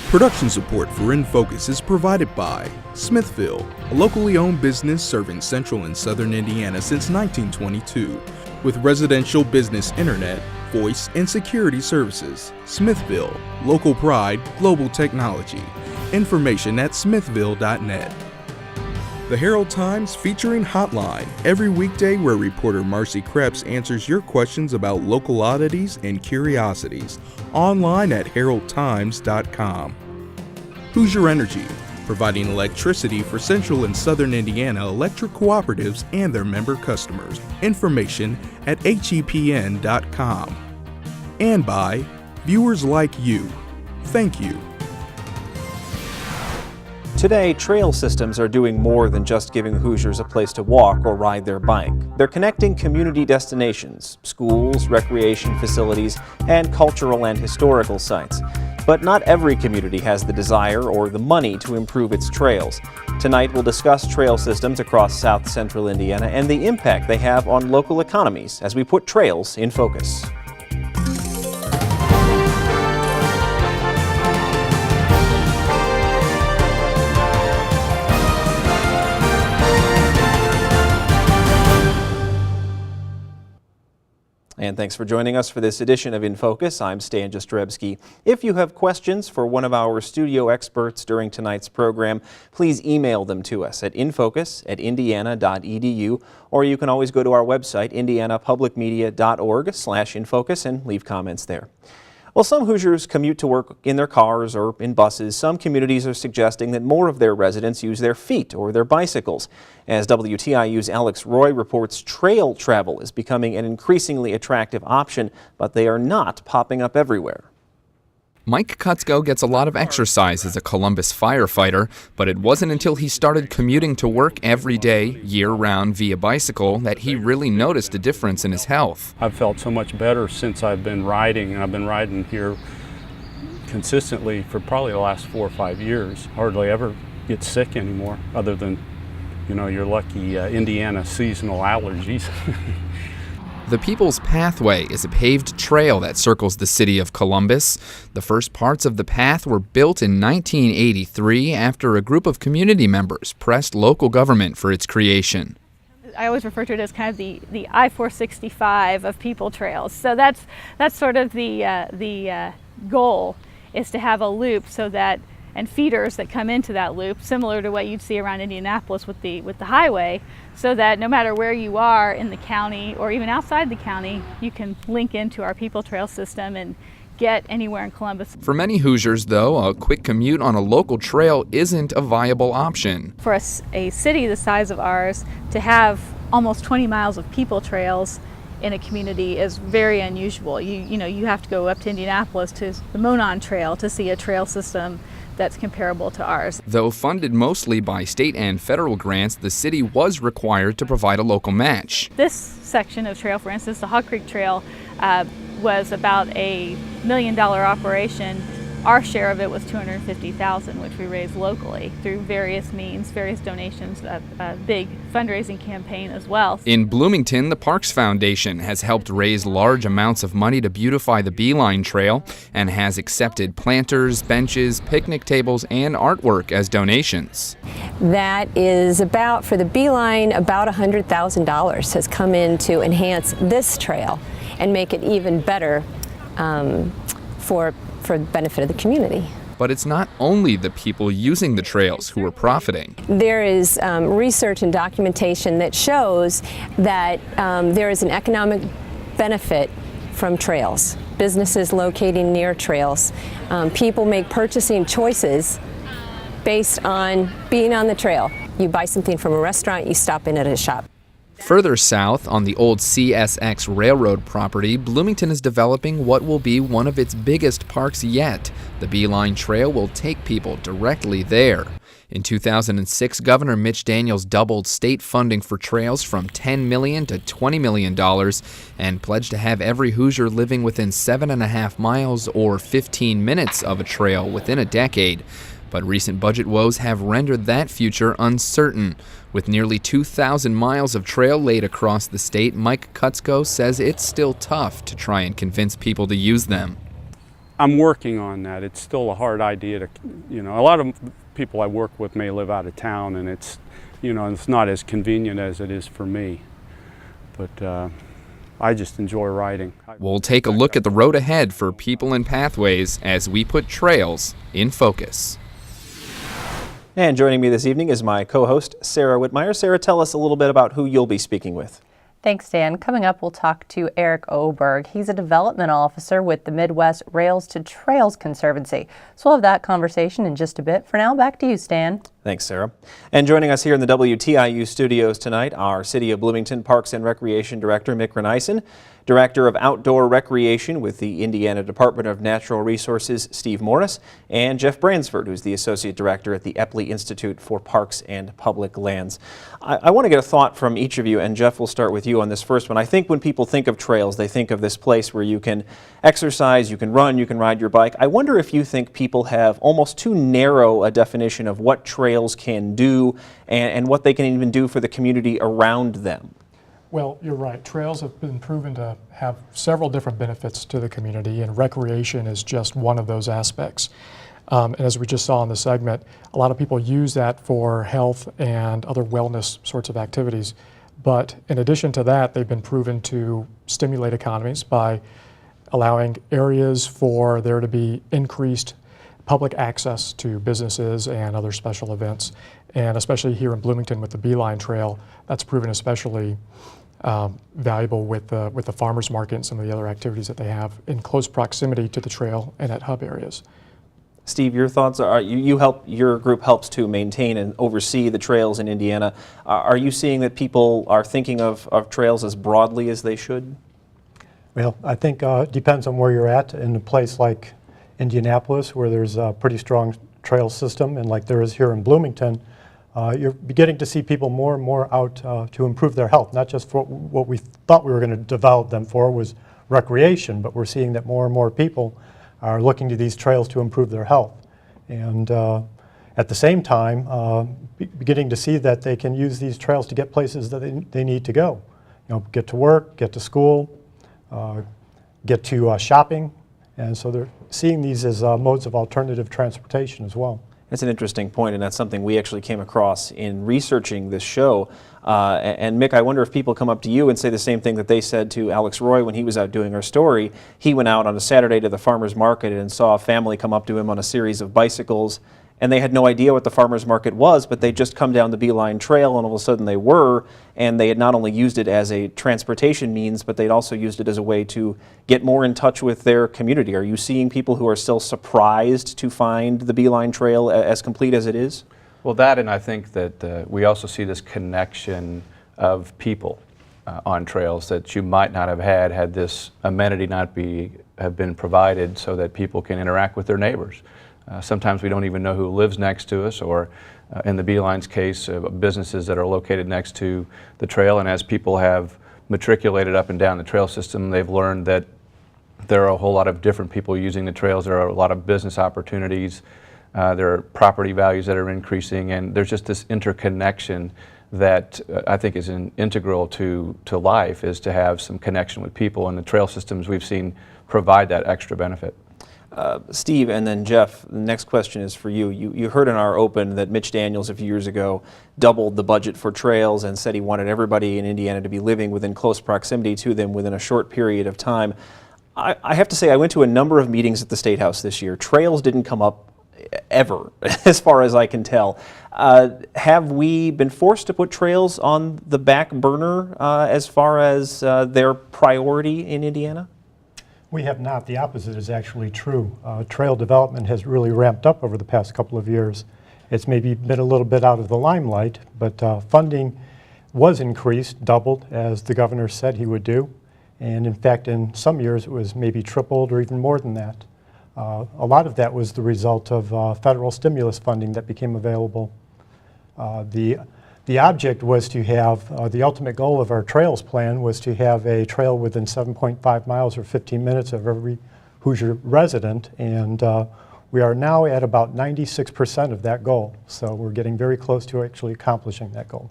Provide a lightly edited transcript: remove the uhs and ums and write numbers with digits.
Production support for In Focus is provided by Smithville, a locally owned business serving central and southern Indiana since 1922. With residential business internet, voice, and security services. Smithville, local pride, global technology. Information at smithville.net. The Herald Times featuring Hotline, every weekday where reporter Marcy Krebs answers your questions about local oddities and curiosities. Online at heraldtimes.com. Hoosier Energy, providing electricity for central and southern Indiana electric cooperatives and their member customers. Information at hepn.com. And by viewers like you. Thank you. Today, trail systems are doing more than just giving Hoosiers a place to walk or ride their bike. They're connecting community destinations, schools, recreation facilities, and cultural and historical sites. But not every community has the desire or the money to improve its trails. Tonight, we'll discuss trail systems across South Central Indiana and the impact they have on local economies as we put trails in focus. And thanks for joining us for this edition of In Focus. I'm Stan Jastrzebski. If you have questions for one of our studio experts during tonight's program, please email them to us at infocus@indiana.edu, or you can always go to our website, indianapublicmedia.org/infocus, and leave comments there. Well, some Hoosiers commute to work in their cars or in buses. Some communities are suggesting that more of their residents use their feet or their bicycles. As WTIU's Alex Roy reports, trail travel is becoming an increasingly attractive option, but they are not popping up everywhere. Mike Kutzko gets a lot of exercise as a Columbus firefighter, but it wasn't until he started commuting to work every day, year-round via bicycle, that he really noticed a difference in his health. I've felt so much better since I've been riding, and I've been riding here consistently for probably the last 4 or 5 years. Hardly ever get sick anymore, other than, your lucky Indiana seasonal allergies. The People's Pathway is a paved trail that circles the city of Columbus. The first parts of the path were built in 1983 after a group of community members pressed local government for its creation. I always refer to it as kind of the I-465 of people trails. So that's sort of the goal, is to have a loop so that, and feeders that come into that loop, similar to what you'd see around Indianapolis with the highway, so that no matter where you are in the county or even outside the county, you can link into our People Trail system and get anywhere in Columbus. For many Hoosiers, though, a quick commute on a local trail isn't a viable option. For a city the size of ours to have almost 20 miles of people trails in a community is very unusual. You have to go up to Indianapolis to the Monon Trail to see a trail system that's comparable to ours. Though funded mostly by state and federal grants, the city was required to provide a local match. This section of trail, for instance, the Hog Creek Trail, was about a $1 million operation. Our share of it was $250,000, which we raised locally through various means, various donations, a big fundraising campaign as well. In Bloomington, the Parks Foundation has helped raise large amounts of money to beautify the Beeline Trail and has accepted planters, benches, picnic tables, and artwork as donations. That is about, for the Beeline, about $100,000 has come in to enhance this trail and make it even better for the benefit of the community. But it's not only the people using the trails who are profiting. There is research and documentation that shows that there is an economic benefit from trails. Businesses locating near trails. People make purchasing choices based on being on the trail. You buy something from a restaurant, you stop in at a shop. Further south, on the old CSX Railroad property, Bloomington is developing what will be one of its biggest parks yet. The Beeline Trail will take people directly there. In 2006, Governor Mitch Daniels doubled state funding for trails from $10 million to $20 million and pledged to have every Hoosier living within 7.5 miles or 15 minutes of a trail within a decade. But recent budget woes have rendered that future uncertain. With nearly 2,000 miles of trail laid across the state, Mike Kutzko says it's still tough to try and convince people to use them. I'm working on that. It's still a hard idea to, a lot of people I work with may live out of town, and it's, it's not as convenient as it is for me. But I just enjoy riding. We'll take a look at the road ahead for people and pathways as we put trails in focus. And joining me this evening is my co-host, Sarah Whitmire. Sarah, tell us a little bit about who you'll be speaking with. Thanks, Dan. Coming up, we'll talk to Eric Oberg. He's a development officer with the Midwest Rails to Trails Conservancy. So we'll have that conversation in just a bit. For now, back to you, Stan. Thanks, Sarah. And joining us here in the WTIU studios tonight, our City of Bloomington Parks and Recreation Director, Mick Renison, Director of Outdoor Recreation with the Indiana Department of Natural Resources, Steve Morris, and Jeff Bransford, who's the Associate Director at the Epley Institute for Parks and Public Lands. I want to get a thought from each of you, and Jeff, we'll start with you on this first one. I think when people think of trails, they think of this place where you can exercise, you can run, you can ride your bike. I wonder if you think people have almost too narrow a definition of what trails can do and what they can even do for the community around them. Well, you're right. Trails have been proven to have several different benefits to the community, and recreation is just one of those aspects. And as we just saw in the segment, a lot of people use that for health and other wellness sorts of activities. But in addition to that, they've been proven to stimulate economies by allowing areas for there to be increased public access to businesses and other special events. And especially here in Bloomington with the Beeline Trail, that's proven especially valuable with the farmers market and some of the other activities that they have in close proximity to the trail and at hub areas. Steve, your thoughts are, your group helps to maintain and oversee the trails in Indiana. Are you seeing that people are thinking of trails as broadly as they should? Well, I think it depends on where you're at. In a place like Indianapolis, where there's a pretty strong trail system, and like there is here in Bloomington, you're beginning to see people more and more out to improve their health, not just for what we thought we were going to develop them for was recreation, but we're seeing that more and more people are looking to these trails to improve their health. And at the same time, beginning to see that they can use these trails to get places that they need to go. Get to work, get to school, get to shopping. And so they're seeing these as modes of alternative transportation as well. That's an interesting point, and that's something we actually came across in researching this show. And Mick, I wonder if people come up to you and say the same thing that they said to Alex Roy when he was out doing our story. He went out on a Saturday to the farmer's market and saw a family come up to him on a series of bicycles, and they had no idea what the farmer's market was, but they'd just come down the Beeline Trail, and all of a sudden they were, and they had not only used it as a transportation means, but they'd also used it as a way to get more in touch with their community. Are you seeing people who are still surprised to find the Beeline Trail as complete as it is? Well, that, and I think that we also see this connection of people on trails that you might not have had this amenity not have been provided so that people can interact with their neighbors. Sometimes we don't even know who lives next to us, or in the Beeline's case, businesses that are located next to the trail. And as people have matriculated up and down the trail system, they've learned that there are a whole lot of different people using the trails. There are a lot of business opportunities. There are property values that are increasing, and there's just this interconnection that I think is integral to life, is to have some connection with people, and the trail systems we've seen provide that extra benefit. Steve and then Jeff, the next question is for you. You heard in our open that Mitch Daniels a few years ago doubled the budget for trails and said he wanted everybody in Indiana to be living within close proximity to them within a short period of time. I have to say, I went to a number of meetings at the State House this year. Trails didn't come up ever, as far as I can tell. Have we been forced to put trails on the back burner as far as their priority in Indiana? We have not. The opposite is actually true. Trail development has really ramped up over the past couple of years. It's maybe been a little bit out of the limelight, but funding was increased, doubled, as the governor said he would do. And in fact, in some years it was maybe tripled or even more than that. A lot of that was the result of federal stimulus funding that became available. The object was to have, the ultimate goal of our trails plan was to have a trail within 7.5 miles or 15 minutes of every Hoosier resident, and we are now at about 96% of that goal. So we're getting very close to actually accomplishing that goal.